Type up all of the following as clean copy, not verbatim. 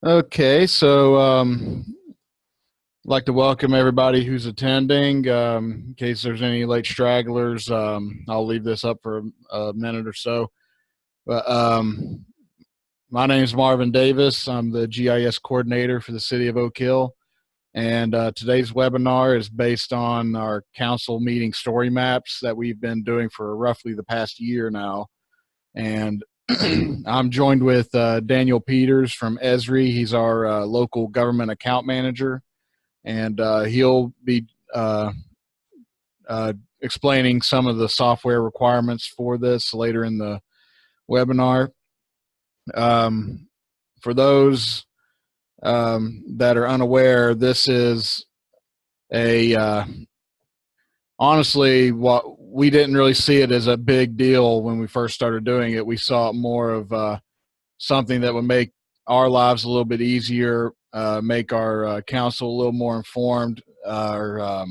Okay, so I'd like to welcome everybody who's attending. In case there's any late stragglers, I'll leave this up for a minute or so. But my name is Marvin Davis. I'm the GIS coordinator for the city of Oak Hill. And today's webinar is based on our council meeting story maps that we've been doing for roughly the past year now. And I'm joined with Daniel Peters from ESRI. He's our local government account manager, and he'll be explaining some of the software requirements for this later in the webinar. For those that are unaware, this is a honestly, what we didn't really see it as a big deal when we first started doing it. We saw it more of something that would make our lives a little bit easier, make our council a little more informed, our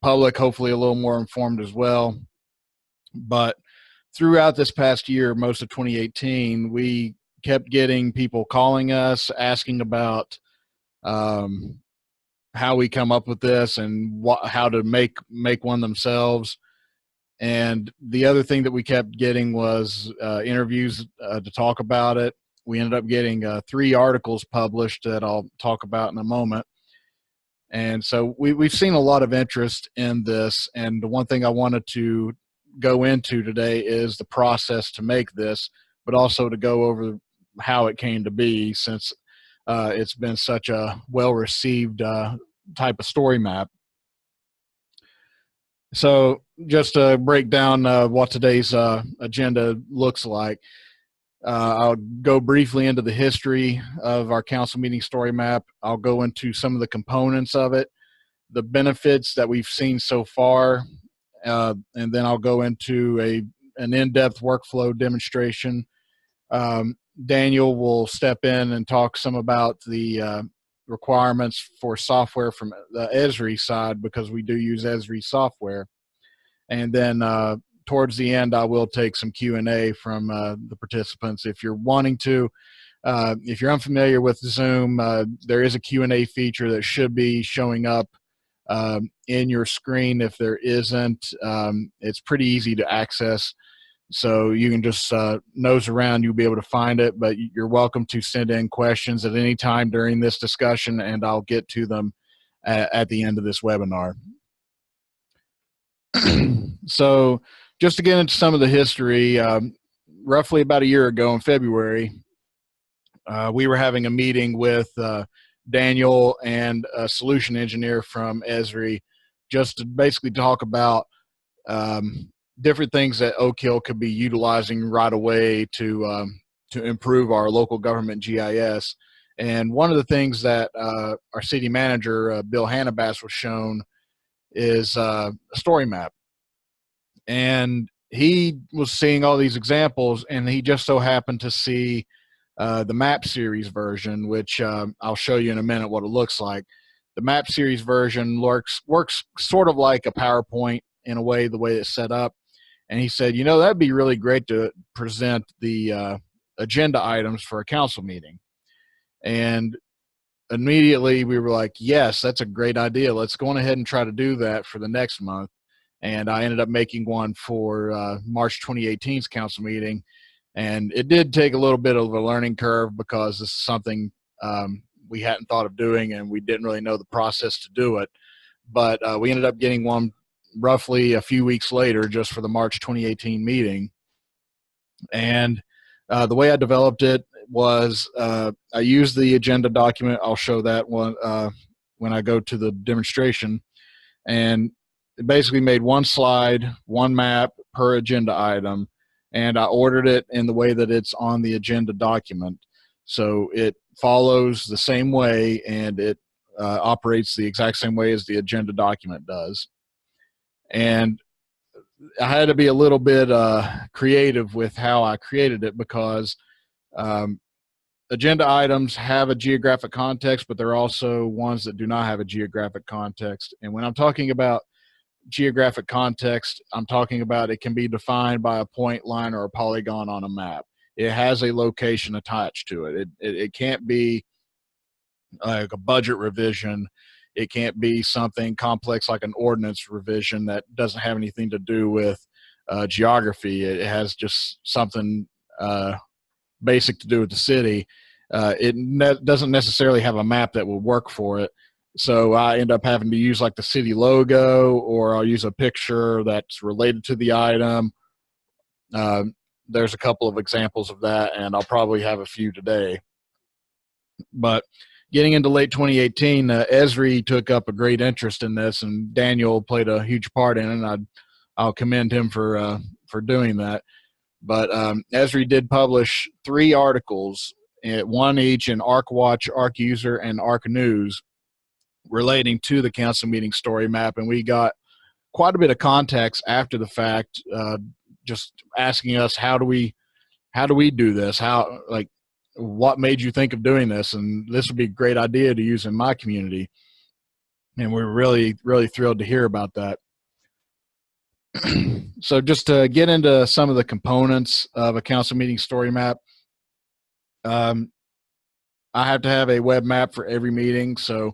public hopefully a little more informed as well. But throughout this past year, most of 2018, we kept getting people calling us, asking about how we come up with this and how to make one themselves. And the other thing that we kept getting was interviews to talk about it. We ended up getting 3 articles published that I'll talk about in a moment. And so we've seen a lot of interest in this. And the one thing I wanted to go into today is the process to make this, but also to go over how it came to be, since it's been such a well-received type of story map. So just to break down what today's agenda looks like, I'll go briefly into the history of our council meeting story map. I'll go into some of the components of it, the benefits that we've seen so far, and then I'll go into an in-depth workflow demonstration. Daniel will step in and talk some about the requirements for software from the ESRI side, because we do use ESRI software. And then towards the end, I will take some Q&A from the participants. If you're wanting to, if you're unfamiliar with Zoom, there is a Q&A feature that should be showing up in your screen. If there isn't, it's pretty easy to access. So you can just nose around, you'll be able to find it, but you're welcome to send in questions at any time during this discussion, and I'll get to them at the end of this webinar. So just to get into some of the history, roughly about a year ago in February, we were having a meeting with Daniel and a solution engineer from ESRI, just to basically talk about different things that Oak Hill could be utilizing right away to improve our local government GIS. And one of the things that our city manager, Bill Hannabass, was shown is a story map. And he was seeing all these examples, and he just so happened to see the map series version, which I'll show you in a minute what it looks like. The map series version works sort of like a PowerPoint in a way, the way it's set up. And he said, you know, that'd be really great to present the agenda items for a council meeting. And immediately we were like, yes, that's a great idea. Let's go on ahead and try to do that for the next month. And I ended up making one for March 2018's council meeting. And it did take a little bit of a learning curve, because this is something we hadn't thought of doing, and we didn't really know the process to do it. But we ended up getting one roughly a few weeks later, just for the March 2018 meeting. And the way I developed it was I used the agenda document. I'll show that one when I go to the demonstration. And it basically made one slide, one map per agenda item, and I ordered it in the way that it's on the agenda document. So it follows the same way, and it operates the exact same way as the agenda document does. And I had to be a little bit creative with how I created it, because agenda items have a geographic context, but there are also ones that do not have a geographic context. And when I'm talking about geographic context, I'm talking about it can be defined by a point, line, or a polygon on a map. it has a location attached to it. It can't be like a budget revision. It can't be something complex like an ordinance revision that doesn't have anything to do with geography. It has just something basic to do with the city. Doesn't necessarily have a map that will work for it. So I end up having to use like the city logo, or I'll use a picture that's related to the item. There's a couple of examples of that, and I'll probably have a few today. But getting into late 2018, ESRI took up a great interest in this, and Daniel played a huge part in it. And I'll commend him for doing that. But ESRI did publish 3 articles, one each in ArcWatch, ArcUser, and ArcNews, relating to the council meeting story map. And we got quite a bit of context after the fact, just asking us, how do we do this? What made you think of doing this? And this would be a great idea to use in my community. And we're really, really thrilled to hear about that. So just to get into some of the components of a council meeting story map, I have to have a web map for every meeting. So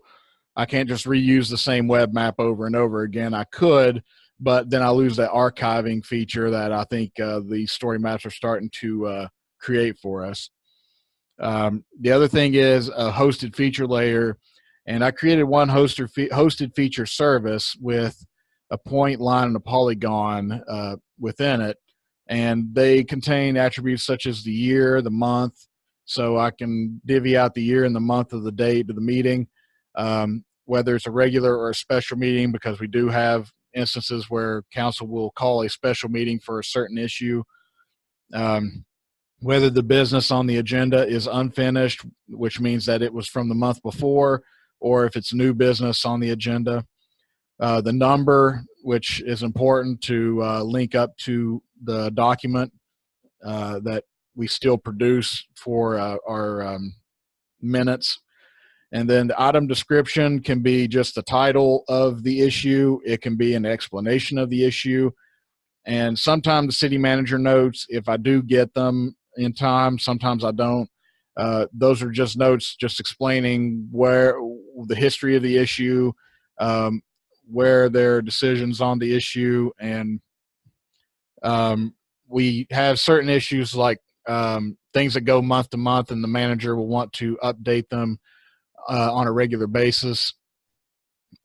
I can't just reuse the same web map over and over again. I could, but then I lose that archiving feature that I think the story maps are starting to create for us. The other thing is a hosted feature layer, and I created one hosted feature service with a point, line, and a polygon within it, and they contain attributes such as the year, the month, so I can divvy out the year and the month of the date of the meeting, whether it's a regular or a special meeting, because we do have instances where council will call a special meeting for a certain issue. Whether the business on the agenda is unfinished, which means that it was from the month before, or if it's new business on the agenda. The number, which is important to link up to the document that we still produce for our minutes. And then the item description can be just the title of the issue. It can be an explanation of the issue. And sometimes the city manager notes, if I do get them in time, sometimes I don't. Those are just notes just explaining where the history of the issue, where there are decisions on the issue. And we have certain issues like things that go month to month, and the manager will want to update them on a regular basis.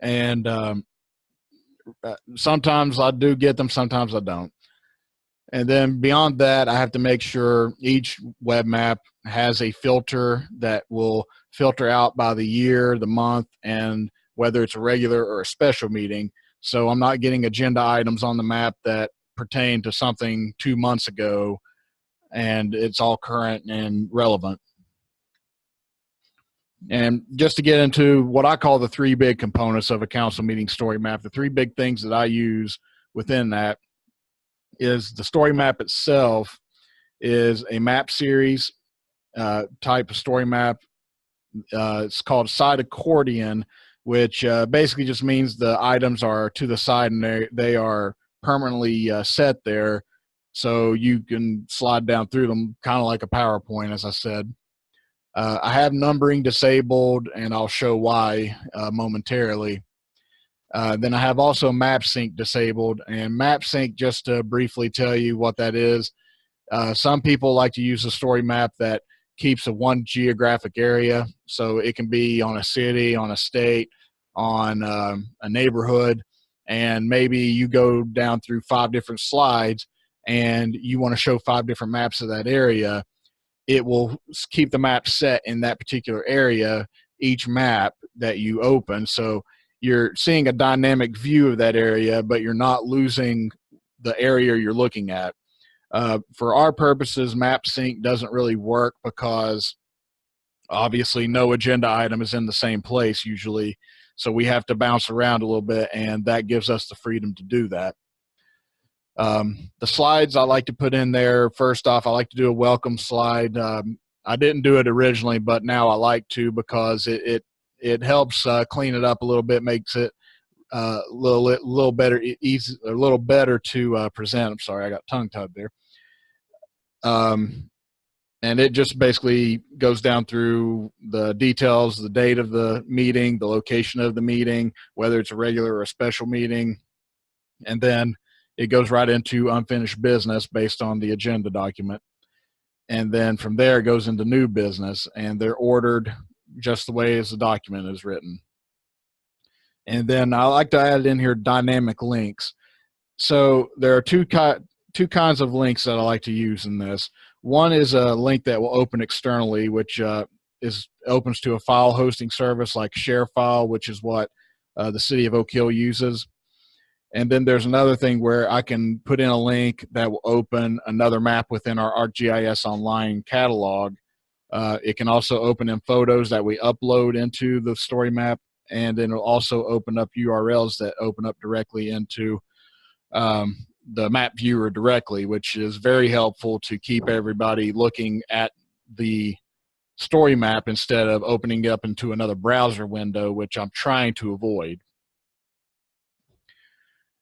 And sometimes I do get them, sometimes I don't. And then beyond that, I have to make sure each web map has a filter that will filter out by the year, the month, and whether it's a regular or a special meeting. So I'm not getting agenda items on the map that pertain to something 2 months ago, and it's all current and relevant. And just to get into what I call the 3 big components of a council meeting story map, the 3 big things that I use within that is the story map itself is a map series type of story map. It's called side accordion, which basically just means the items are to the side and they are permanently set there, so you can slide down through them, kind of like a PowerPoint, as I said. I have numbering disabled, and I'll show why momentarily. Then I have also map sync disabled, and map sync, just to briefly tell you what that is, some people like to use a story map that keeps a one geographic area, so it can be on a city, on a state, on a neighborhood, and maybe you go down through 5 different slides and you want to show 5 different maps of that area. It will keep the map set in that particular area, each map that you open. So you're seeing a dynamic view of that area, but you're not losing the area you're looking at. For our purposes, map sync doesn't really work because obviously no agenda item is in the same place usually. So we have to bounce around a little bit, and that gives us the freedom to do that. The slides I like to put in there, first off, I like to do a welcome slide. I didn't do it originally, but now I like to, because it helps clean it up a little bit, makes it a little better to present. I'm sorry, I got tongue tied there. And it just basically goes down through the details, the date of the meeting, the location of the meeting, whether it's a regular or a special meeting. And then it goes right into unfinished business based on the agenda document. And then from there, it goes into new business, and they're ordered just the way as the document is written. And then I like to add in here dynamic links. So there are two kinds of links that I like to use in this. One is a link that will open externally, which opens to a file hosting service like ShareFile, which is what the city of Oak Hill uses. And then there's another thing where I can put in a link that will open another map within our ArcGIS Online catalog. It can also open in photos that we upload into the story map, and then it'll also open up URLs that open up directly into the map viewer directly, which is very helpful to keep everybody looking at the story map instead of opening up into another browser window, which I'm trying to avoid.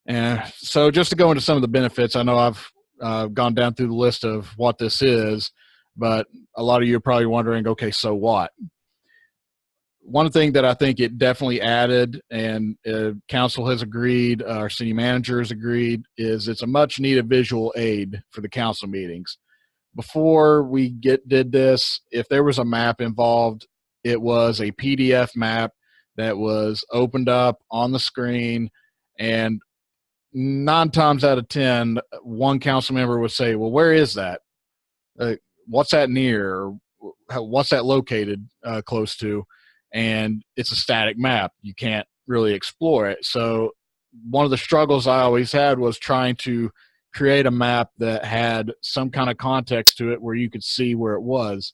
And so just to go into some of the benefits, I know I've gone down through the list of what this is, but a lot of you are probably wondering, okay, so what? One thing that I think it definitely added, and council has agreed, our city manager has agreed, is it's a much needed visual aid for the council meetings. Before we did this, if there was a map involved, it was a PDF map that was opened up on the screen, and 9 times out of 10, one council member would say, well, where is that? What's that near? Or what's that located close to? And it's a static map. You can't really explore it. So one of the struggles I always had was trying to create a map that had some kind of context to it where you could see where it was.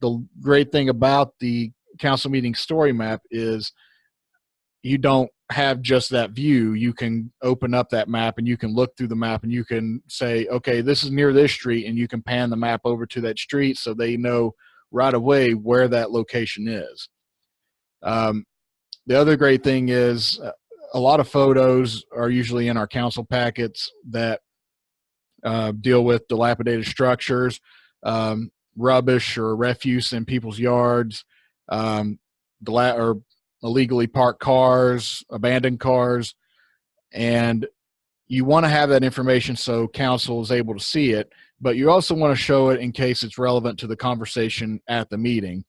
The great thing about the council meeting story map is you don't have just that view. You can open up that map and you can look through the map and you can say, okay, this is near this street, and you can pan the map over to that street so they know right away where that location is. The other great thing is a lot of photos are usually in our council packets that deal with dilapidated structures, rubbish or refuse in people's yards, or illegally parked cars, abandoned cars, and you want to have that information so council is able to see it, but you also want to show it in case it's relevant to the conversation at the meeting.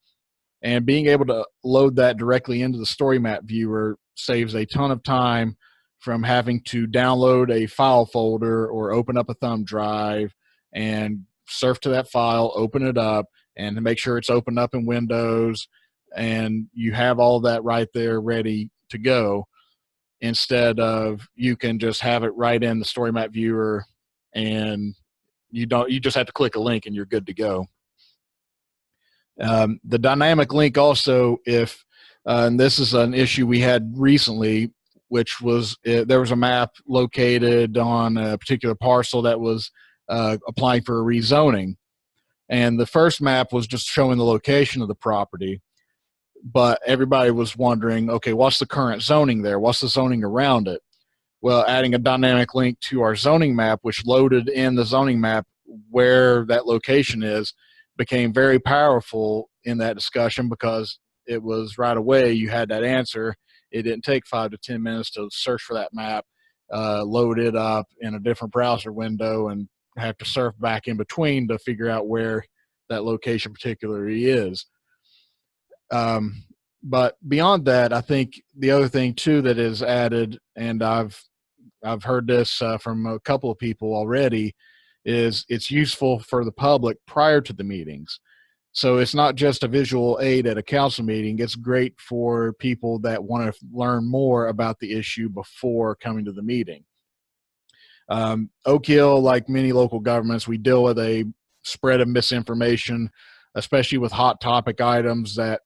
And being able to load that directly into the story map viewer saves a ton of time from having to download a file folder or open up a thumb drive and surf to that file, open it up, and to make sure it's opened up in Windows, and you have all of that right there ready to go, instead of you can just have it right in the story map viewer, and you just have to click a link and you're good to go. The dynamic link also, if and this is an issue we had recently, which was there was a map located on a particular parcel that was applying for a rezoning, and the first map was just showing the location of the property, but everybody was wondering, okay, what's the current zoning there? What's the zoning around it? Well, adding a dynamic link to our zoning map, which loaded in the zoning map where that location is, became very powerful in that discussion, because it was right away you had that answer. It didn't take 5 to 10 minutes to search for that map, load it up in a different browser window, and have to surf back in between to figure out where that location particularly is. But beyond that, I think the other thing too that is added, and I've heard this from a couple of people already, is it's useful for the public prior to the meetings. So it's not just a visual aid at a council meeting. It's great for people that want to learn more about the issue before coming to the meeting. Oak Hill, like many local governments, we deal with a spread of misinformation, especially with hot topic items that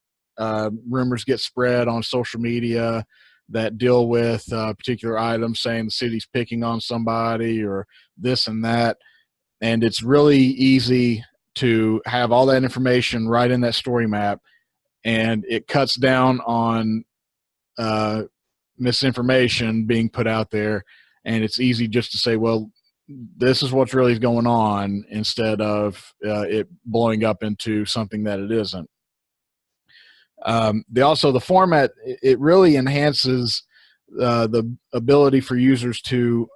rumors get spread on social media that deal with particular items, saying the city's picking on somebody or this and that. And it's really easy to have all that information right in that story map, and it cuts down on misinformation being put out there. And it's easy just to say, well, this is what's really going on, instead of it blowing up into something that it isn't. The format, it really enhances the ability for users to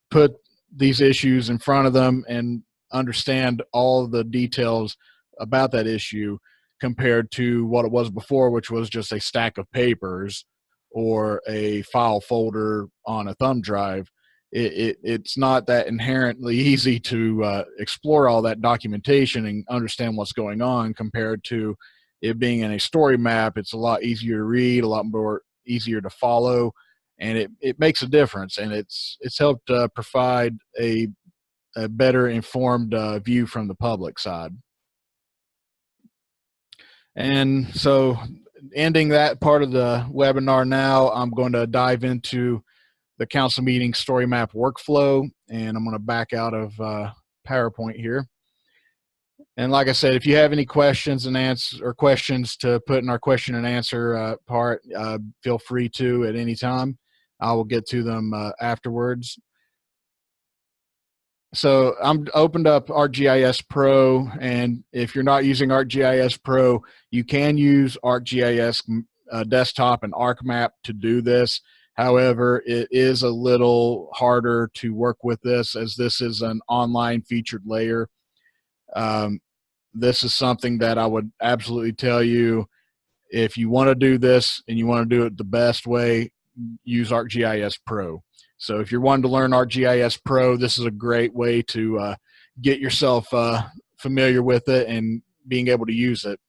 put these issues in front of them and understand all the details about that issue, compared to what it was before, which was just a stack of papers or a file folder on a thumb drive. It's not that inherently easy to explore all that documentation and understand what's going on, compared to it being in a story map. It's a lot easier to read, a lot more easier to follow, and it makes a difference. And it's helped provide a better informed view from the public side. And so, ending that part of the webinar now, I'm going to dive into the council meeting story map workflow, and I'm going to back out of PowerPoint here. And like I said, if you have any questions or questions to put in our question and answer part, feel free to at any time. I will get to them afterwards. So I'm opened up ArcGIS Pro, and if you're not using ArcGIS Pro, you can use ArcGIS Desktop and ArcMap to do this. However, it is a little harder to work with this, as this is an online featured layer. This is something that I would absolutely tell you, if you want to do this and you want to do it the best way, use ArcGIS Pro. So if you're wanting to learn ArcGIS Pro, this is a great way to get yourself familiar with it and being able to use it.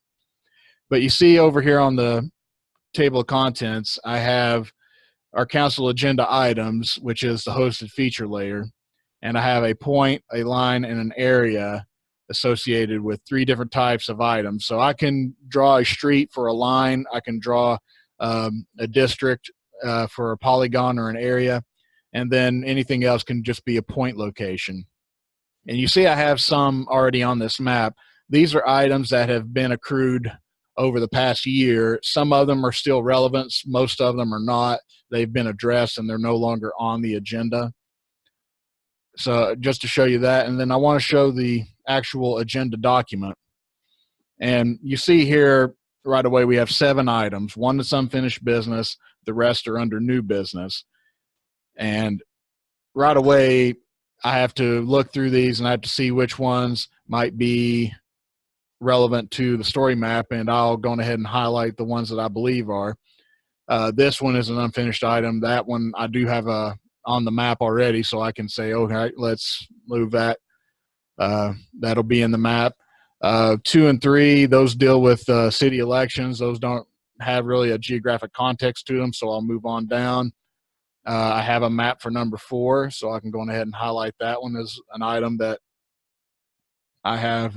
But you see over here on the table of contents, I have our council agenda items, which is the hosted feature layer. And I have a point, a line, and an area associated with 3 different types of items. So I can draw a street for a line. I can draw a district for a polygon or an area. And then anything else can just be a point location. And you see I have some already on this map. These are items that have been accrued over the past year. Some of them are still relevant. Most of them are not. They've been addressed and they're no longer on the agenda. So just to show you that. And then I want to show the actual agenda document. And you see here right away we have 7 items. 1 is unfinished business. The rest are under new business. And right away, I have to look through these and I have to see which ones might be relevant to the story map, and I'll go ahead and highlight the ones that I believe are. This one is an unfinished item. That one I do have on the map already, so I can say, okay, let's move that. That'll be in the map. 2 and 3, those deal with city elections. Those don't have really a geographic context to them, so I'll move on down. I have a map for number 4, so I can go ahead and highlight that one as an item that I have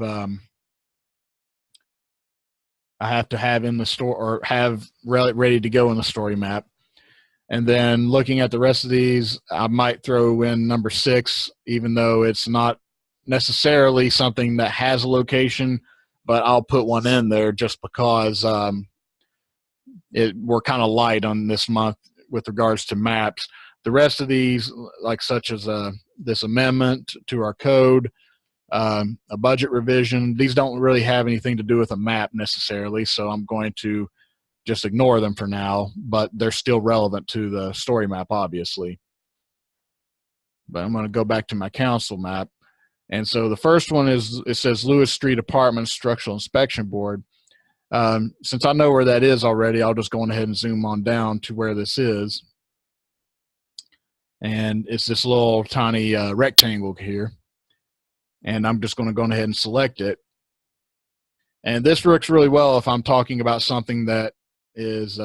to have in the store, or have ready to go in the story map. And then looking at the rest of these, I might throw in number 6, even though it's not necessarily something that has a location, but I'll put one in there just because we're kind of light on this month with regards to maps. The rest of these, like such as this amendment to our code, a budget revision, these don't really have anything to do with a map necessarily, so I'm going to just ignore them for now, but they're still relevant to the story map, obviously. But I'm going to go back to my council map. And so the first one is, it says Lewis Street Apartments Structural Inspection Board. Since I know where that is already, I'll just go ahead and zoom on down to where this is. And it's this little tiny rectangle here. And I'm just going to go ahead and select it. And this works really well if I'm talking about something that is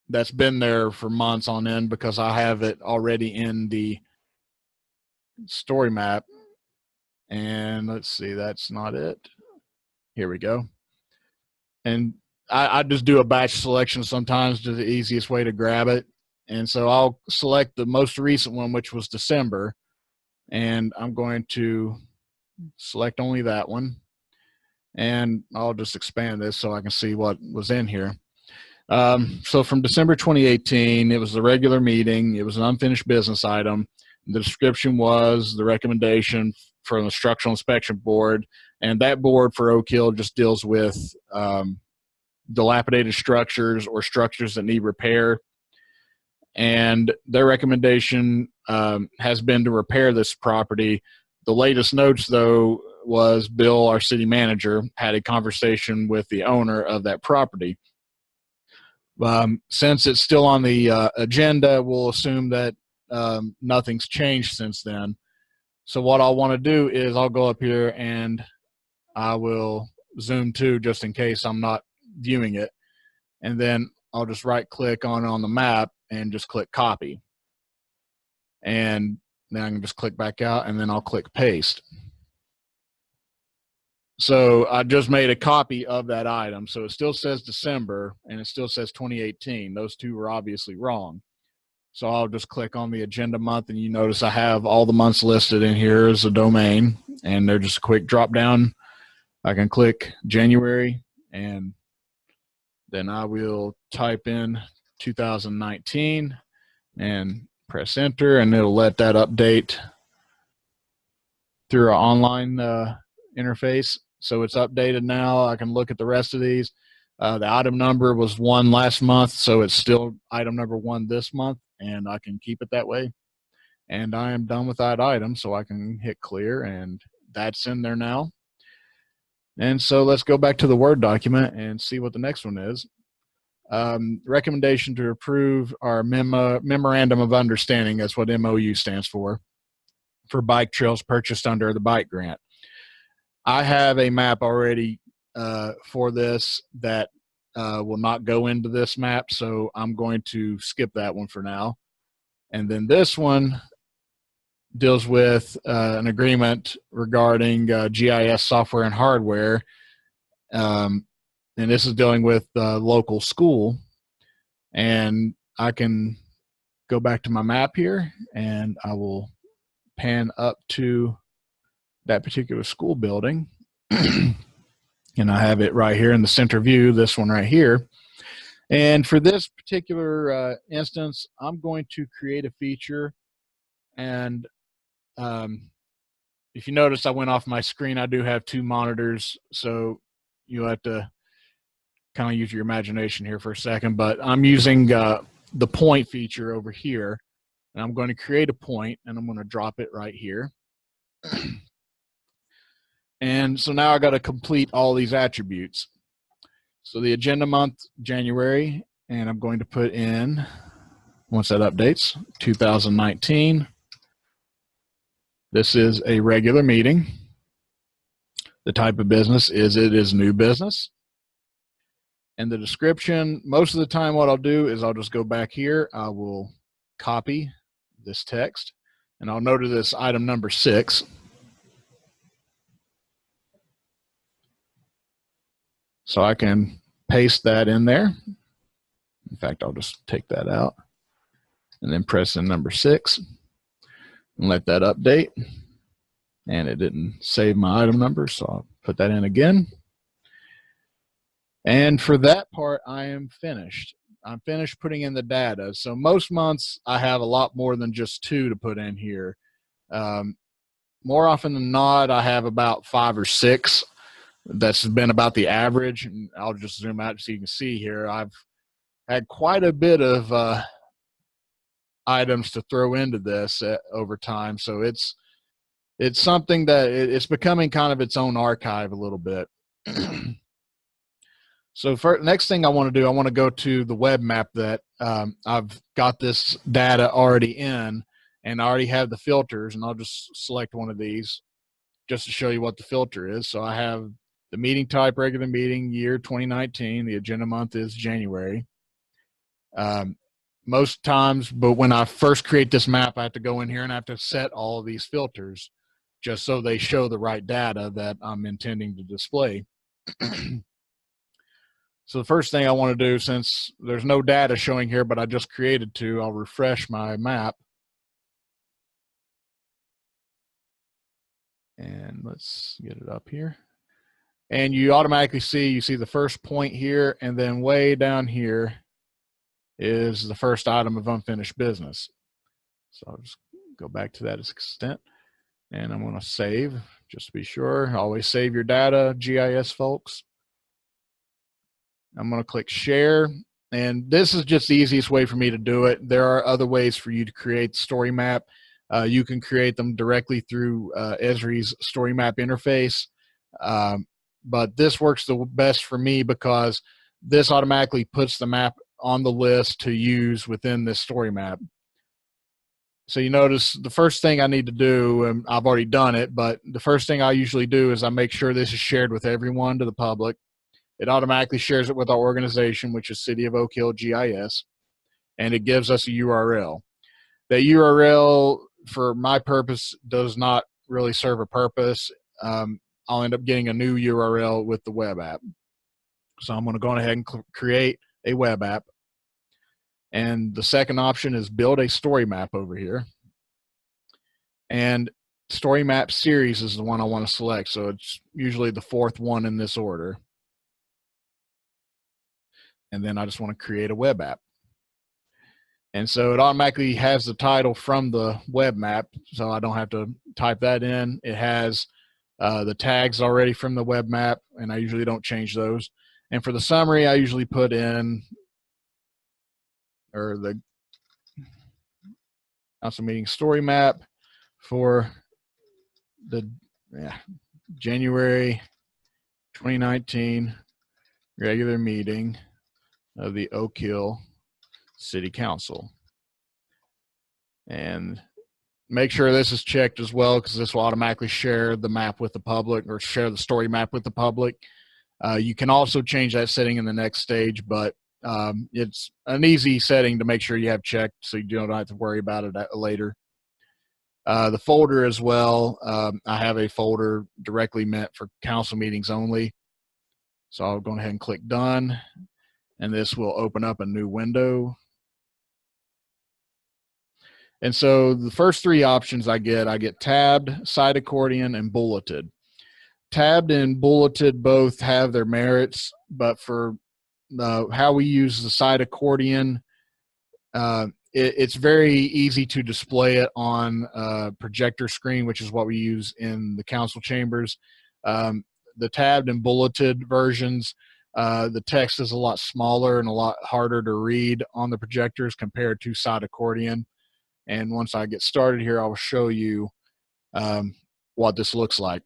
that's been there for months on end, because I have it already in the story map. And let's see, that's not it. Here we go. And I just do a batch selection sometimes to the easiest way to grab it. And so I'll select the most recent one, which was December. And I'm going to select only that one. And I'll just expand this so I can see what was in here. So from December 2018, it was the regular meeting. It was an unfinished business item. The description was the recommendation from the structural inspection board, and that board for Oak Hill just deals with dilapidated structures or structures that need repair. And their recommendation has been to repair this property. The latest notes, though, was Bill, our city manager, had a conversation with the owner of that property. Since it's still on the agenda, we'll assume that nothing's changed since then. So what I'll want to do is I'll go up here and I will zoom to just in case I'm not viewing it. And then I'll just right click on the map and just click copy. And then I can just click back out and then I'll click paste. So I just made a copy of that item. So it still says December and it still says 2018. Those two were obviously wrong. So I'll just click on the agenda month and you notice I have all the months listed in here as a domain and they're just a quick drop down. I can click January and then I will type in 2019 and press enter and it'll let that update through our online interface. So it's updated now. I can look at the rest of these. The item number was 1 last month, so it's still item number 1 this month, and I can keep it that way. And I am done with that item, so I can hit clear, and that's in there now. And so let's go back to the Word document and see what the next one is. Recommendation to approve our Memorandum of Understanding. That's what MOU stands for bike trails purchased under the bike grant. I have a map already for this that will not go into this map, so I'm going to skip that one for now. And then this one deals with an agreement regarding GIS software and hardware. And this is dealing with the local school. And I can go back to my map here and I will pan up to that particular school building. And I have it right here in the center view, this one right here. And for this particular instance, I'm going to create a feature. And if you notice, I went off my screen. I do have 2 monitors, so you'll have to kind of use your imagination here for a second. But I'm using the point feature over here. And I'm going to create a point, and I'm going to drop it right here. And so now I got to complete all these attributes. So the agenda month, January, and I'm going to put in, once that updates, 2019. This is a regular meeting. The type of business is it is new business. And the description, most of the time what I'll do is I'll just go back here. I will copy this text, and I'll note this item number 6. So I can paste that in there. In fact, I'll just take that out and then press in number 6 and let that update. And it didn't save my item number, so I'll put that in again. And for that part, I am finished. I'm finished putting in the data. So most months I have a lot more than just 2 to put in here. More often than not, I have about 5 or 6. That's been about the average. And I'll just zoom out so you can see here. I've had quite a bit of items to throw into this over time. So it's something that it's becoming kind of its own archive a little bit. So next thing I want to do, I want to go to the web map that I've got this data already in, and I already have the filters, and I'll just select one of these just to show you what the filter is. So I have the meeting type, regular meeting, year 2019. The agenda month is January. Most times, but when I first create this map, I have to go in here and I have to set all of these filters just so they show the right data that I'm intending to display. So the first thing I want to do, since there's no data showing here, but I just created 2, I'll refresh my map. And let's get it up here. And you automatically see the first point here, and then way down here is the first item of unfinished business. So I'll just go back to that extent, and I'm going to save just to be sure. Always save your data, GIS folks. I'm going to click share, and this is just the easiest way for me to do it. There are other ways for you to create the story map. You can create them directly through ESRI's story map interface, but this works the best for me because this automatically puts the map on the list to use within this story map. So you notice the first thing I need to do, and I've already done it, but the first thing I usually do is I make sure this is shared with everyone, to the public. It automatically shares it with our organization, which is City of Oak Hill GIS, and it gives us a URL. That URL, for my purpose, does not really serve a purpose. I'll end up getting a new URL with the web app. So I'm going to go ahead and create a web app. And the second option is build a story map over here. And story map series is the one I want to select. So it's usually the fourth one in this order. And then I just want to create a web app. And so it automatically has the title from the web map, so I don't have to type that in. It has the tags already from the web map, and I usually don't change those. And for the summary, I usually put in, or the council meeting story map for the January 2019 regular meeting of the Oak Hill City Council. And make sure this is checked as well, because this will automatically share the map with the public, or share the story map with the public. You can also change that setting in the next stage, but it's an easy setting to make sure you have checked, so you don't have to worry about it later. The folder as well, I have a folder directly meant for council meetings only. So I'll go ahead and click done, and this will open up a new window. And so the first three options I get tabbed, side accordion, and bulleted. Tabbed and bulleted both have their merits, but for how we use the side accordion, it's very easy to display it on a projector screen, which is what we use in the council chambers. The tabbed and bulleted versions, the text is a lot smaller and a lot harder to read on the projectors compared to side accordion. And once I get started here, I will show you what this looks like.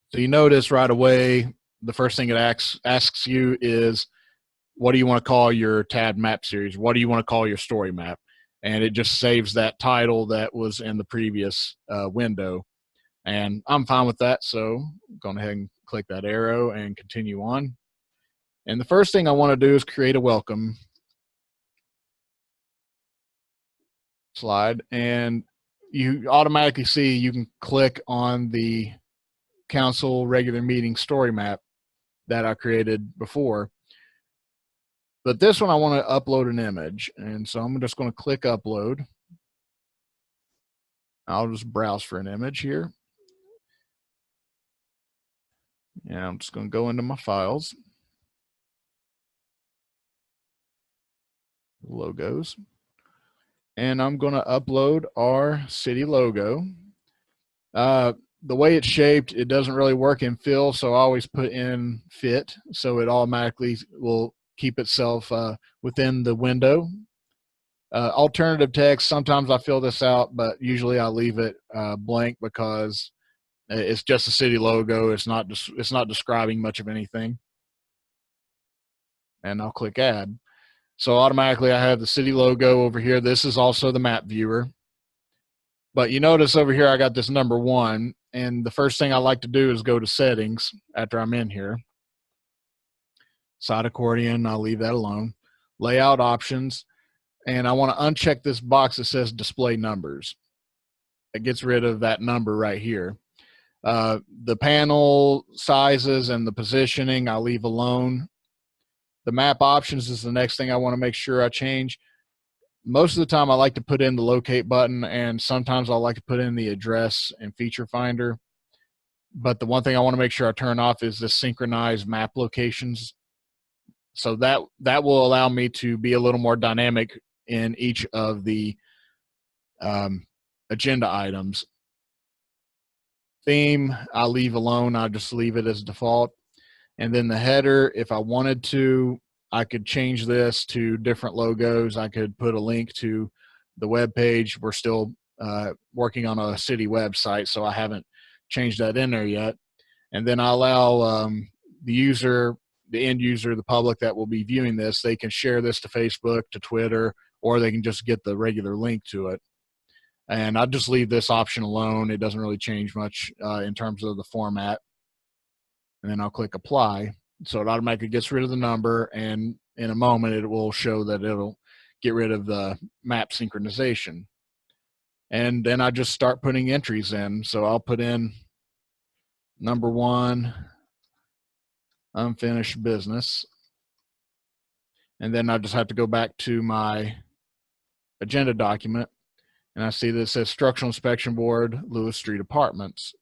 So you notice right away, the first thing it asks you is, what do you want to call your tabbed map series? What do you want to call your story map? And it just saves that title that was in the previous window. And I'm fine with that, so I'm going ahead and click that arrow and continue on. And the first thing I want to do is create a welcome slide, and you automatically see you can click on the council regular meeting story map that I created before. But this one I want to upload an image, and so I'm just going to click upload. I'll just browse for an image here. And I'm just going to go into my files, logos, and I'm going to upload our city logo. The way it's shaped, it doesn't really work in fill, so I always put in fit, so it automatically will keep itself within the window. Alternative text, sometimes I fill this out, but usually I leave it blank because it's just a city logo. It's not describing much of anything. And I'll click add. So automatically I have the city logo over here. This is also the map viewer. But you notice over here I got this number 1, and the first thing I like to do is go to settings after I'm in here. Side accordion, I'll leave that alone. Layout options, and I want to uncheck this box that says display numbers. It gets rid of that number right here. The panel sizes and the positioning I'll leave alone. The map options is the next thing I want to make sure I change. Most of the time I like to put in the locate button, and sometimes I like to put in the address and feature finder. But the one thing I want to make sure I turn off is the synchronized map locations. So that will allow me to be a little more dynamic in each of the agenda items. Theme, I'll leave alone. I'll just leave it as default. And then the header, if I wanted to, I could change this to different logos. I could put a link to the web page. We're still working on a city website, so I haven't changed that in there yet. And then I allow the user, the end user, the public that will be viewing this, they can share this to Facebook, to Twitter, or they can just get the regular link to it. And I'll just leave this option alone. It doesn't really change much in terms of the format. And then I'll click apply. So it automatically gets rid of the number, and in a moment it will show that it'll get rid of the map synchronization. And then I just start putting entries in. So I'll put in number 1, unfinished business. And then I just have to go back to my agenda document, and I see that it says Structural Inspection Board, Lewis Street Apartments.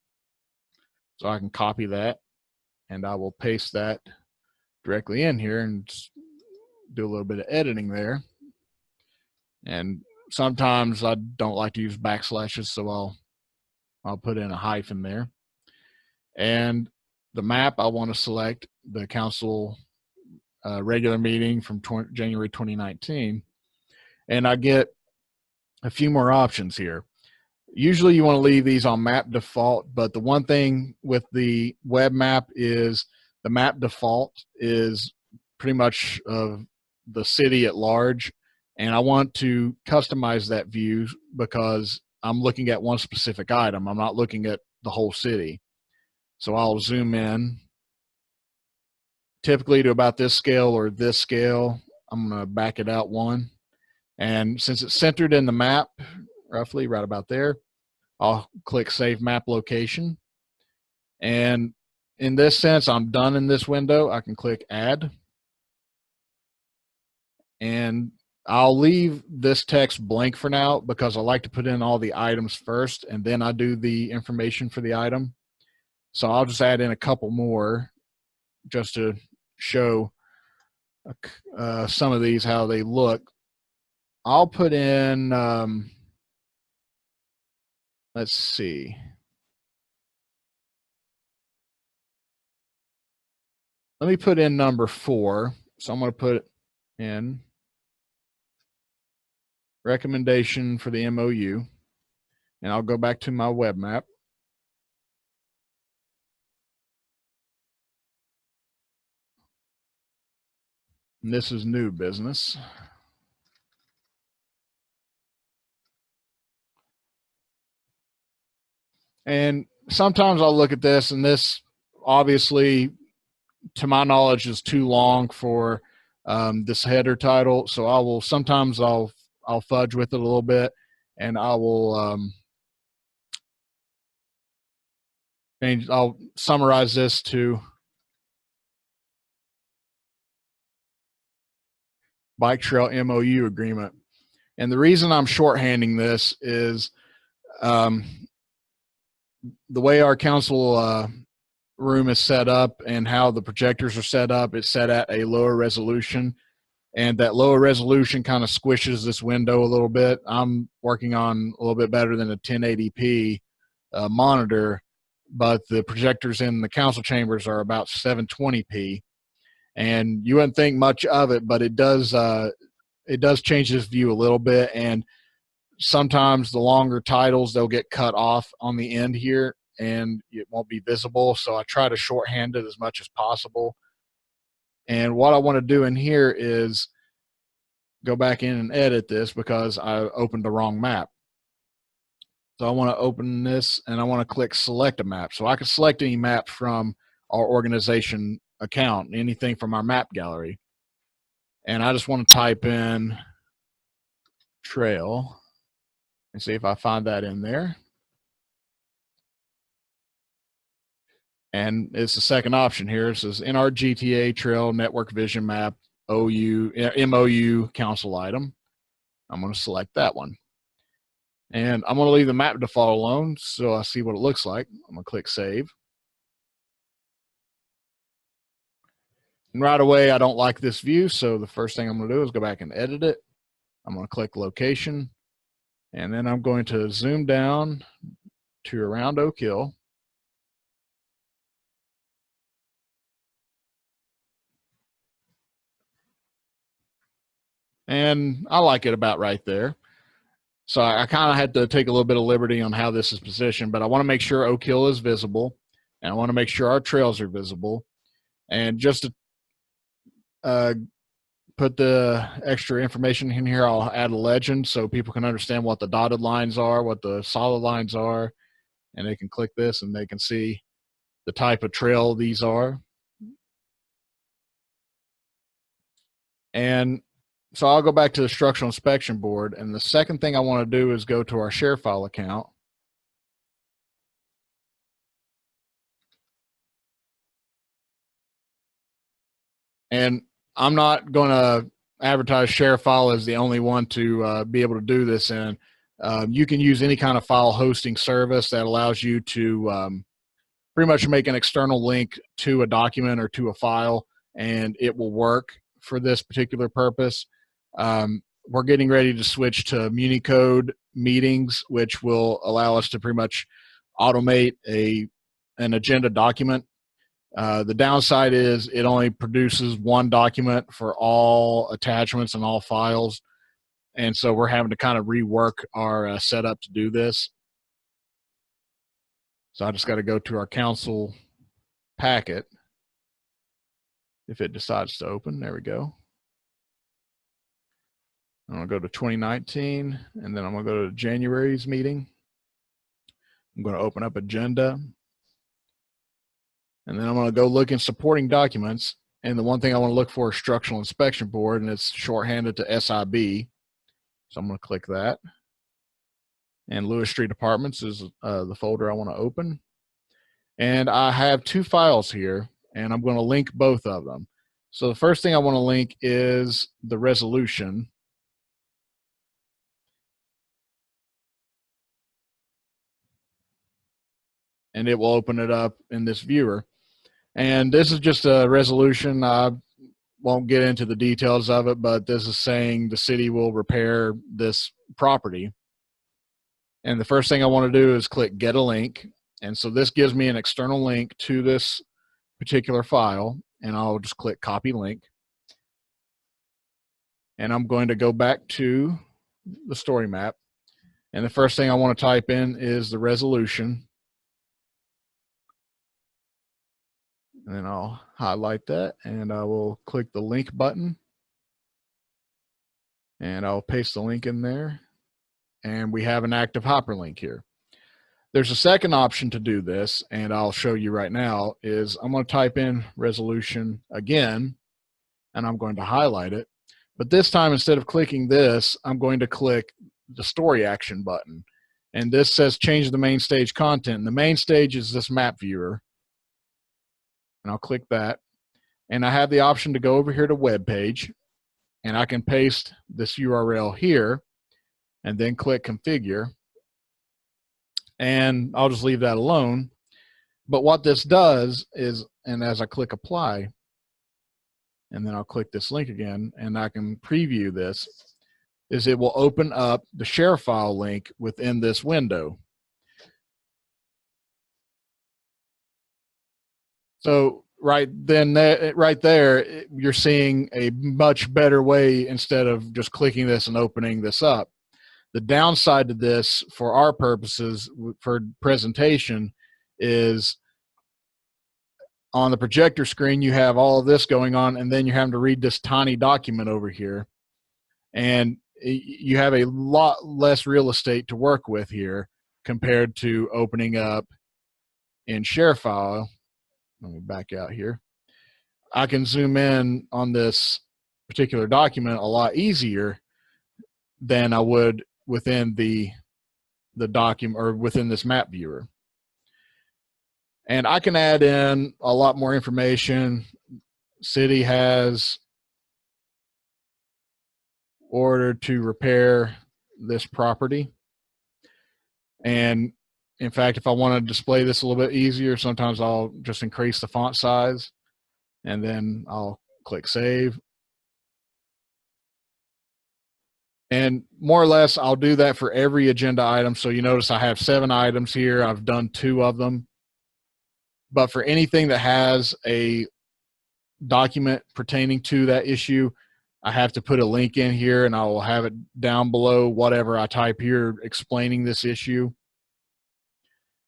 So I can copy that, and I will paste that directly in here and do a little bit of editing there. And sometimes I don't like to use backslashes, so I'll put in a hyphen there. And the map, I want to select the council regular meeting from January 2019. And I get a few more options here. Usually you want to leave these on map default, but the one thing with the web map is the map default is pretty much of the city at large. And I want to customize that view because I'm looking at one specific item. I'm not looking at the whole city. So I'll zoom in, typically to about this scale or this scale. I'm going to back it out 1. And since it's centered in the map, roughly right about there, I'll click Save Map Location. And in this sense, I'm done in this window. I can click Add. And I'll leave this text blank for now because I like to put in all the items first, and then I do the information for the item. So I'll just add in a couple more just to show some of these, how they look. I'll put in, let's see. Let me put in number 4. So I'm going to put in recommendation for the MOU, and I'll go back to my web map. And this is new business. And sometimes I'll look at this, and this obviously, to my knowledge, is too long for this header title. So I will sometimes I'll fudge with it a little bit, and I will I'll summarize this to Bike Trail MOU agreement. And the reason I'm shorthanding this is the way our council room is set up and how the projectors are set up. It's set at a lower resolution, and that lower resolution kind of squishes this window a little bit. I'm working on a little bit better than a 1080p monitor, but the projectors in the council chambers are about 720p. And you wouldn't think much of it, but it does change this view a little bit. And sometimes the longer titles, they'll get cut off on the end here and it won't be visible. So I try to shorthand it as much as possible. And what I want to do in here is go back in and edit this because I opened the wrong map. So I want to open this and I want to click select a map. So I can select any map from our organization account, anything from our map gallery. And I just want to type in trail and see if I find that in there. And it's the second option here. It says in our GTA Trail Network Vision Map MOU council item. I'm going to select that one. And I'm going to leave the map default alone so I see what it looks like. I'm going to click Save. And right away, I don't like this view, so the first thing I'm going to do is go back and edit it. I'm going to click location, and then I'm going to zoom down to around Oak Hill. And I like it about right there. So I kind of had to take a little bit of liberty on how this is positioned, but I want to make sure Oak Hill is visible, and I want to make sure our trails are visible. And just to put the extra information in here, I'll add a legend so people can understand what the dotted lines are, what the solid lines are, and they can click this and they can see the type of trail these are. And so I'll go back to the structural inspection board, and the second thing I want to do is go to our share file account. And I'm not going to advertise share file as the only one to be able to do this in. You can use any kind of file hosting service that allows you to pretty much make an external link to a document or to a file, and it will work for this particular purpose. We're getting ready to switch to Unicode Meetings, which will allow us to pretty much automate an agenda document. The downside is it only produces one document for all attachments and all files. And so we're having to kind of rework our setup to do this. So I just got to go to our council packet. If it decides to open, there we go. I'm going to go to 2019, and then I'm going to go to January's meeting. I'm going to open up agenda. And then I'm going to go look in supporting documents. And the one thing I want to look for is structural inspection board, and it's shorthanded to SIB. So I'm going to click that. And Lewis Street Apartments is the folder I want to open. And I have two files here, and I'm going to link both of them. So the first thing I want to link is the resolution. And it will open it up in this viewer. And this is just a resolution. I won't get into the details of it, but this is saying the city will repair this property. And the first thing I want to do is click get a link. And so this gives me an external link to this particular file, and I'll just click copy link. And I'm going to go back to the story map. And the first thing I want to type in is the resolution. And then I'll highlight that, and I will click the link button, and I'll paste the link in there, and we have an active hyperlink here. There's a second option to do this, and I'll show you right now, is I'm going to type in resolution again, and I'm going to highlight it. But this time, instead of clicking this, I'm going to click the story action button. And this says change the main stage content. And the main stage is this map viewer. And I'll click that. And I have the option to go over here to web page, and I can paste this URL here and then click configure. And I'll just leave that alone. But what this does is, and as I click apply, and then I'll click this link again, and I can preview this, is it will open up the share file link within this window. So right there, you're seeing a much better way instead of just clicking this and opening this up. The downside to this, for our purposes, for presentation, is on the projector screen, you have all of this going on, and then you're having to read this tiny document over here. And you have a lot less real estate to work with here compared to opening up in share file. Let me back out here. I can zoom in on this particular document a lot easier than I would within the document or within this map viewer. And I can add in a lot more information. City has ordered to repair this property. And in fact, if I want to display this a little bit easier, sometimes I'll just increase the font size, and then I'll click save. And more or less, I'll do that for every agenda item. So you notice I have 7 items here. I've done 2 of them. But for anything that has a document pertaining to that issue, I have to put a link in here, and I will have it down below whatever I type here explaining this issue.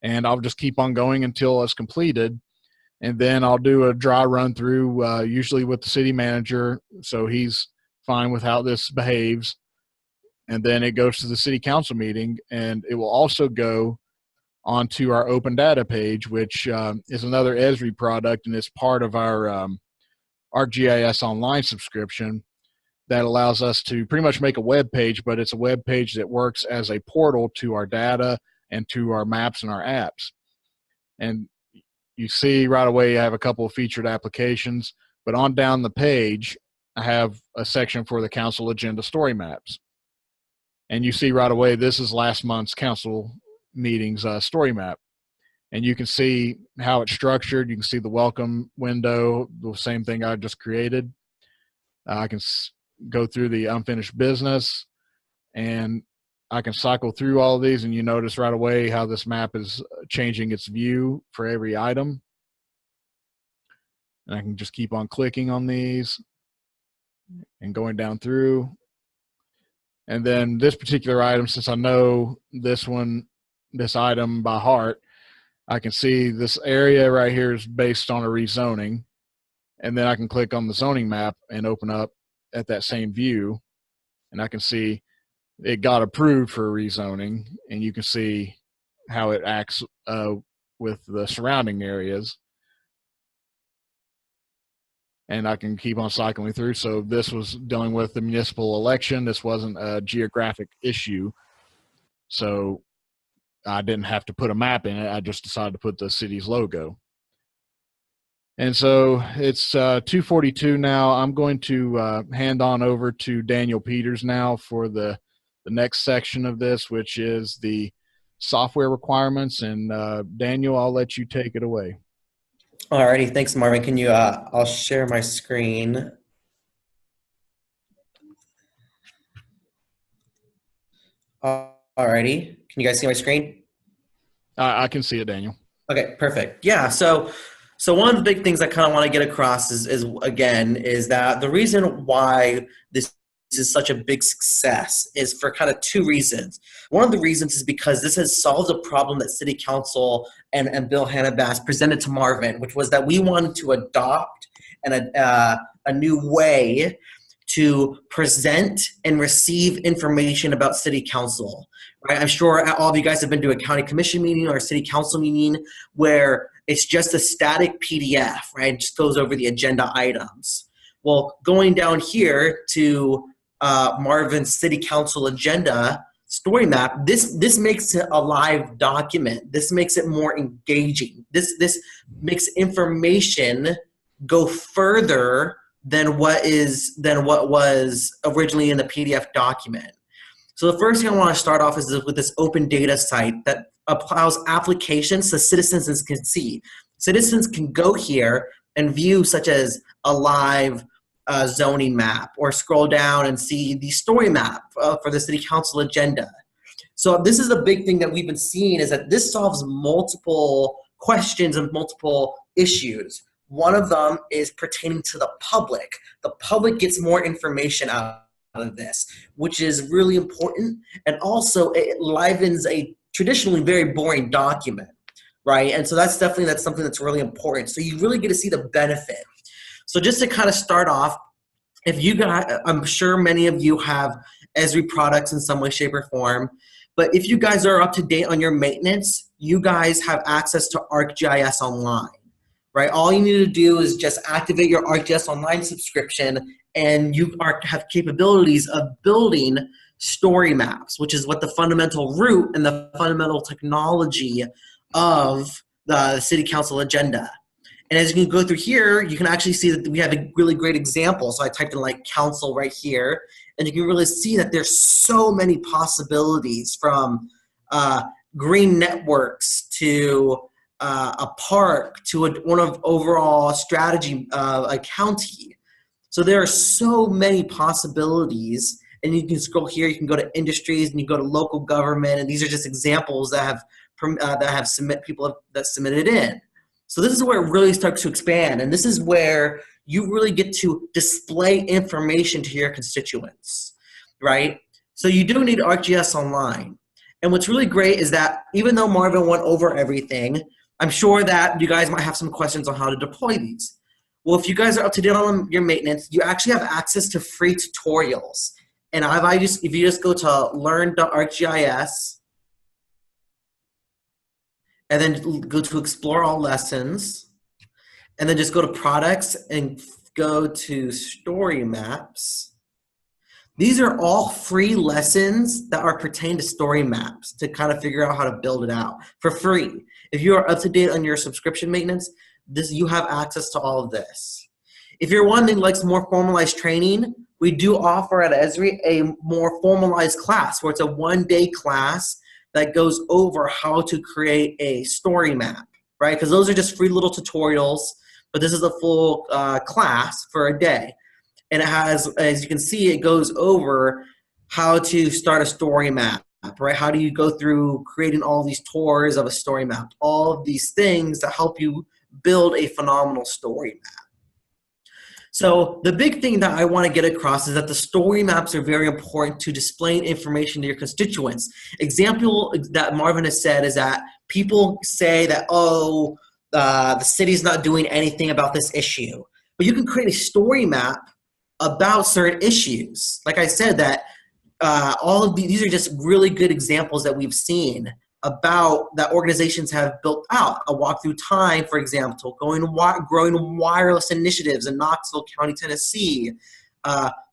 And I'll just keep on going until it's completed. And then I'll do a dry run through, usually with the city manager, so he's fine with how this behaves. And then it goes to the city council meeting, and it will also go onto our open data page, which is another ESRI product, and it's part of our ArcGIS Online subscription that allows us to pretty much make a web page, but it's a web page that works as a portal to our data and to our maps and our apps. And you see right away I have a couple of featured applications, but on down the page, I have a section for the council agenda story maps. And you see right away, this is last month's council meetings story map. And you can see how it's structured. You can see the welcome window, the same thing I just created. I can go through the unfinished business, and I can cycle through all of these, and you notice right away how this map is changing its view for every item. And I can just keep on clicking on these and going down through. And then this particular item, since I know this item by heart, I can see this area right here is based on a rezoning. And then I can click on the zoning map and open up at that same view. And I can see it got approved for rezoning. And you can see how it acts with the surrounding areas. And I can keep on cycling through. So this was dealing with the municipal election. This wasn't a geographic issue. So I didn't have to put a map in it. I just decided to put the city's logo. And so it's 2:42 now. I'm going to hand on over to Daniel Peters now for the next section of this, which is the software requirements. And Daniel, I'll let you take it away. Alrighty, thanks, Marvin. Can you, I'll share my screen. Alrighty, can you guys see my screen? I can see it, Daniel. Okay, perfect. Yeah, so one of the big things I kind of want to get across is that the reason why this is such a big success is for kind of 2 reasons. One of the reasons is because this has solved a problem that City Council and Bill Hannabass presented to Marvin, which was that we wanted to adopt a new way to present and receive information about City Council. Right? I'm sure all of you guys have been to a county commission meeting or a city council meeting where it's just a static PDF, right? It just goes over the agenda items. Well, going down here to Marvin's City Council agenda story map, this makes it a live document. This makes it more engaging. This makes information go further than what was originally in the PDF document. So the first thing I want to start off is with this open data site that allows applications so citizens can see. Citizens can go here and view such as a live zoning map, or scroll down and see the story map for the city council agenda. So this is a big thing that we've been seeing, is that this solves multiple questions and multiple issues. One of them is pertaining to the public. The public gets more information out of this, which is really important, and also it livens a traditionally very boring document, right? And so that's something that's really important. So you really get to see the benefit. So just to kind of start off, if you got, I'm sure many of you have ESRI products in some way, shape, or form, but if you guys are up to date on your maintenance, you guys have access to ArcGIS Online, right? All you need to do is just activate your ArcGIS Online subscription, and you have capabilities of building story maps, which is what the fundamental root and the fundamental technology of the city council agenda. And as you can go through here, you can actually see that we have a really great example. So I typed in like council right here, and you can really see that there's so many possibilities, from green networks to a park to one of overall strategy, a county. So there are so many possibilities, and you can scroll here, you can go to industries, and you go to local government, and these are just examples that have submitted in. So this is where it really starts to expand, and this is where you really get to display information to your constituents, right? So you do need ArcGIS Online. And what's really great is that even though Marvin went over everything, I'm sure that you guys might have some questions on how to deploy these. Well, if you guys are up to date on your maintenance, you actually have access to free tutorials. And if you just go to learn.arcgis, and then go to explore all lessons, and then just go to products and go to story maps. These are all free lessons that are pertain to story maps to kind of figure out how to build it out for free. If you are up to date on your subscription maintenance, you have access to all of this. If you're one that likes more formalized training, we do offer at ESRI a more formalized class where it's a one-day class that goes over how to create a story map, right? Because those are just free little tutorials, but this is a full class for a day. And it has, as you can see, it goes over how to start a story map, right? How do you go through creating all these tours of a story map? All of these things that help you build a phenomenal story map. So the big thing that I want to get across is that the story maps are very important to displaying information to your constituents. Example that Marvin has said is that people say that, oh, the city's not doing anything about this issue. But you can create a story map about certain issues. Like I said, that all of these are just really good examples that we've seen about that organizations have built out. A walk through time, for example, growing wireless initiatives in Knoxville County, Tennessee,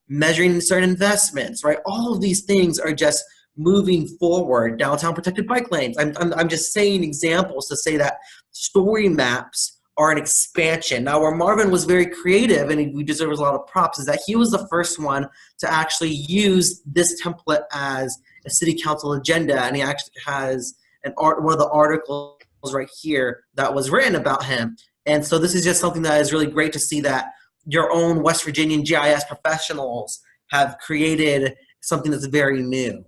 measuring certain investments, right? All of these things are just moving forward. Downtown protected bike lanes. I'm just saying examples to say that story maps are an expansion. Now, where Marvin was very creative, and we deserve a lot of props, is that he was the first one to actually use this template as a city council agenda, and he actually has one of the articles right here that was written about him. And so this is just something that is really great to see that your own West Virginian GIS professionals have created something that's very new.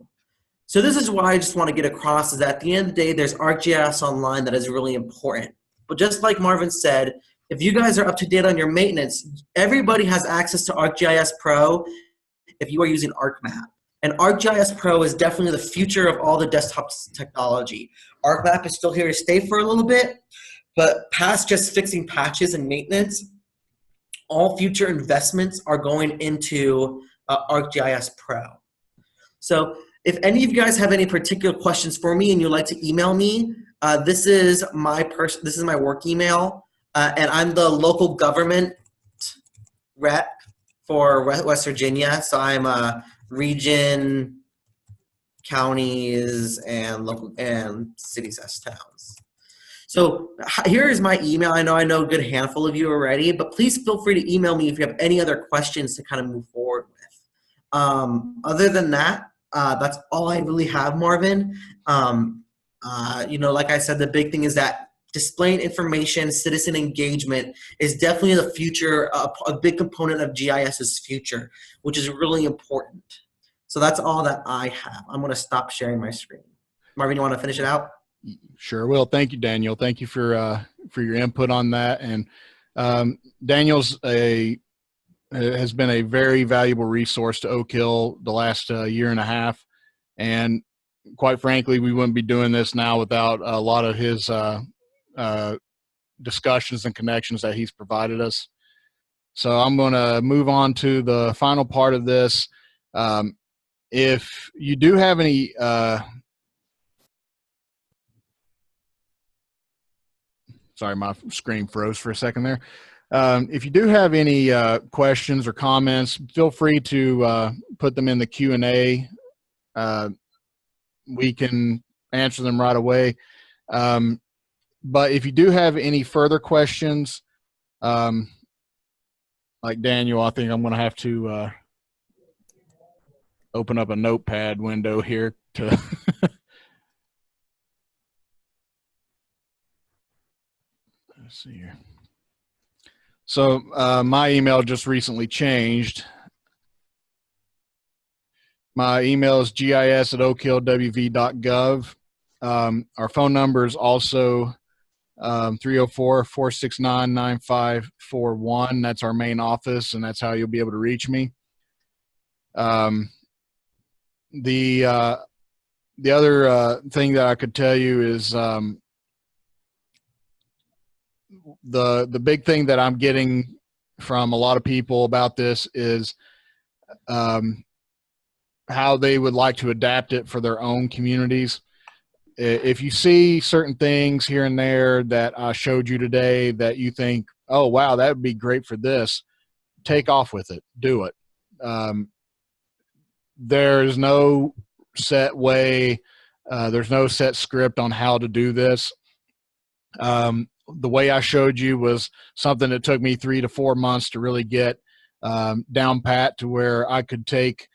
So this is what I just want to get across, is that at the end of the day, there's ArcGIS Online that is really important. But just like Marvin said, if you guys are up to date on your maintenance, everybody has access to ArcGIS Pro if you are using ArcMap. And ArcGIS Pro is definitely the future of all the desktop technology. ArcMap is still here to stay for a little bit, but past just fixing patches and maintenance, all future investments are going into ArcGIS Pro. So if any of you guys have any particular questions for me and you'd like to email me, this is my work email, and I'm the local government rep for West Virginia. So I'm region, counties, and local and cities as towns. So here is my email. I know a good handful of you already, but please feel free to email me if you have any other questions to kind of move forward with. Other than that, that's all I really have, Marvin. Like I said, the big thing is that displaying information, citizen engagement is definitely the future, a big component of GIS's future, which is really important. So that's all that I have. I'm going to stop sharing my screen. Marvin, you want to finish it out? Sure will. Thank you, Daniel. Thank you for your input on that. And Daniel's has been a very valuable resource to Oak Hill the last year and a half. And quite frankly, we wouldn't be doing this now without a lot of his discussions and connections that he's provided us. So I'm going to move on to the final part of this. If you do have any sorry, my screen froze for a second there. If you do have any questions or comments, feel free to put them in the Q&A. We can answer them right away. But if you do have any further questions, like Daniel, I think I'm going to have to open up a notepad window here to let's see here. So my email just recently changed. My email is gis@oakhillwv.gov. Our phone number is also 304-469-9541. That's our main office, and that's how you'll be able to reach me. The other thing that I could tell you is the big thing that I'm getting from a lot of people about this is how they would like to adapt it for their own communities. If you see certain things here and there that I showed you today that you think, oh, wow, that would be great for this, take off with it. Do it. There's no set way. There's no set script on how to do this. The way I showed you was something that took me 3 to 4 months to really get down pat, to where I could take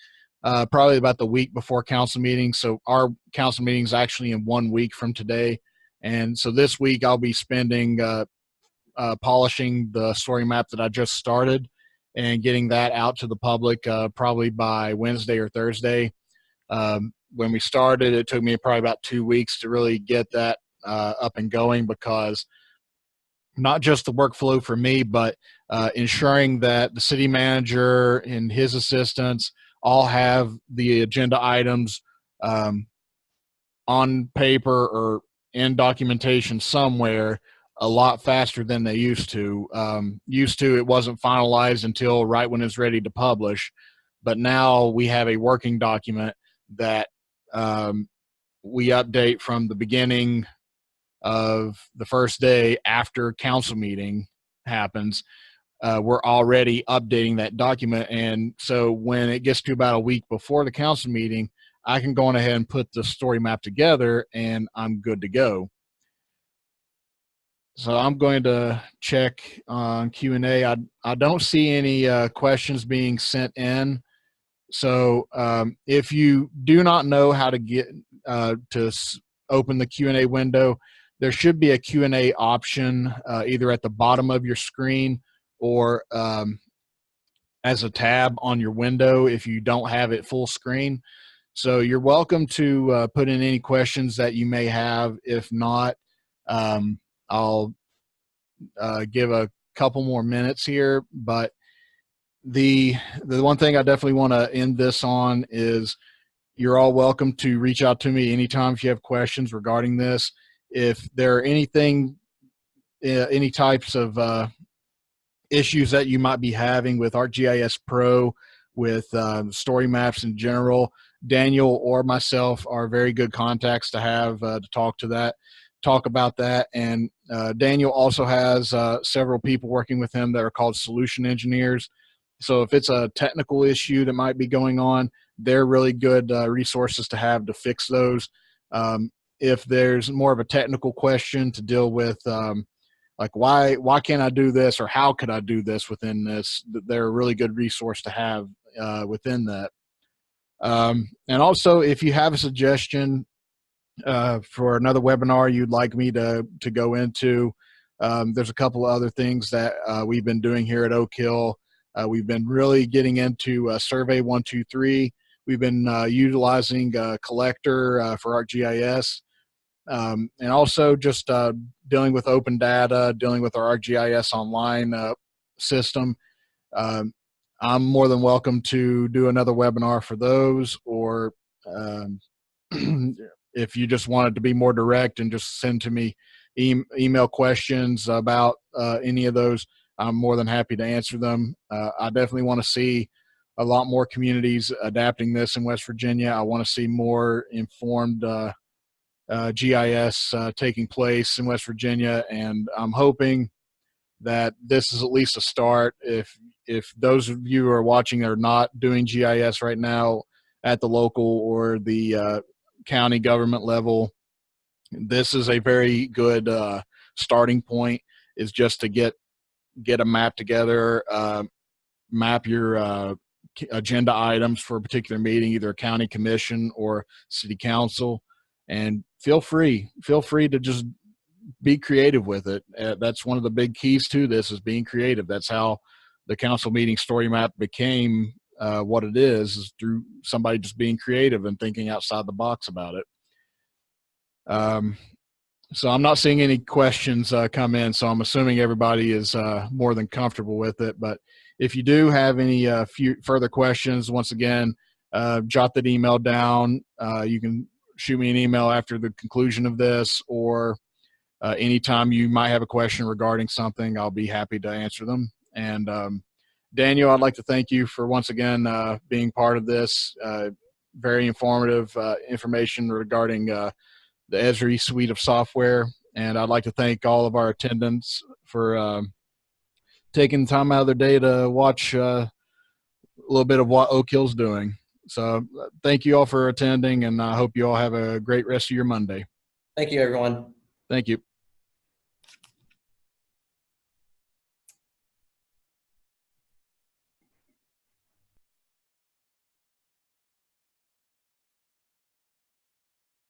probably about the week before council meeting. So our council meeting is actually in 1 week from today. And so this week I'll be spending polishing the story map that I just started and getting that out to the public probably by Wednesday or Thursday. When we started, it took me probably about 2 weeks to really get that up and going, because not just the workflow for me, but ensuring that the city manager and his assistants all have the agenda items on paper or in documentation somewhere a lot faster than they used to. It wasn't finalized until right when it's ready to publish, but now we have a working document that we update from the beginning of the first day after council meeting happens. We're already updating that document, and so when it gets to about a week before the council meeting, I can go on ahead and put the story map together, and I'm good to go. So I'm going to check on Q&A. I don't see any questions being sent in. So if you do not know how to get to open the Q&A window, there should be a Q&A option either at the bottom of your screen or as a tab on your window if you don't have it full screen. So you're welcome to put in any questions that you may have. If not, I'll give a couple more minutes here. But the one thing I definitely want to end this on is you're all welcome to reach out to me anytime if you have questions regarding this. If there are any types of issues that you might be having with ArcGIS Pro, with story maps in general, Daniel or myself are very good contacts to have to talk about that. And Daniel also has several people working with him that are called solution engineers. So if it's a technical issue that might be going on, they're really good resources to have to fix those. If there's more of a technical question to deal with, like why can't I do this, or how could I do this within this, they're a really good resource to have within that. And also, if you have a suggestion for another webinar you'd like me to go into, there's a couple of other things that we've been doing here at Oak Hill. We've been really getting into Survey 123. We've been utilizing Collector for ArcGIS, and also just dealing with open data, dealing with our ArcGIS Online system. I'm more than welcome to do another webinar for those, or if you just wanted to be more direct and just send to me email questions about any of those, I'm more than happy to answer them. I definitely want to see a lot more communities adapting this in West Virginia. I want to see more informed GIS taking place in West Virginia, and I'm hoping that this is at least a start. If those of you who are watching are not doing GIS right now at the local or the county government level, this is a very good starting point, is just to get a map together, map your agenda items for a particular meeting, either a county commission or city council, and feel free to just be creative with it. That's one of the big keys to this, is being creative. That's how the council meeting story map became what it is through somebody just being creative and thinking outside the box about it. So I'm not seeing any questions come in, so I'm assuming everybody is more than comfortable with it. But if you do have any further questions, once again, jot that email down. You can shoot me an email after the conclusion of this, or anytime you might have a question regarding something, I'll be happy to answer them. And Daniel, I'd like to thank you for once again being part of this. Very informative information regarding the ESRI suite of software. And I'd like to thank all of our attendants for taking time out of their day to watch a little bit of what Oak Hill's doing. So thank you all for attending, and I hope you all have a great rest of your Monday. Thank you, everyone. Thank you.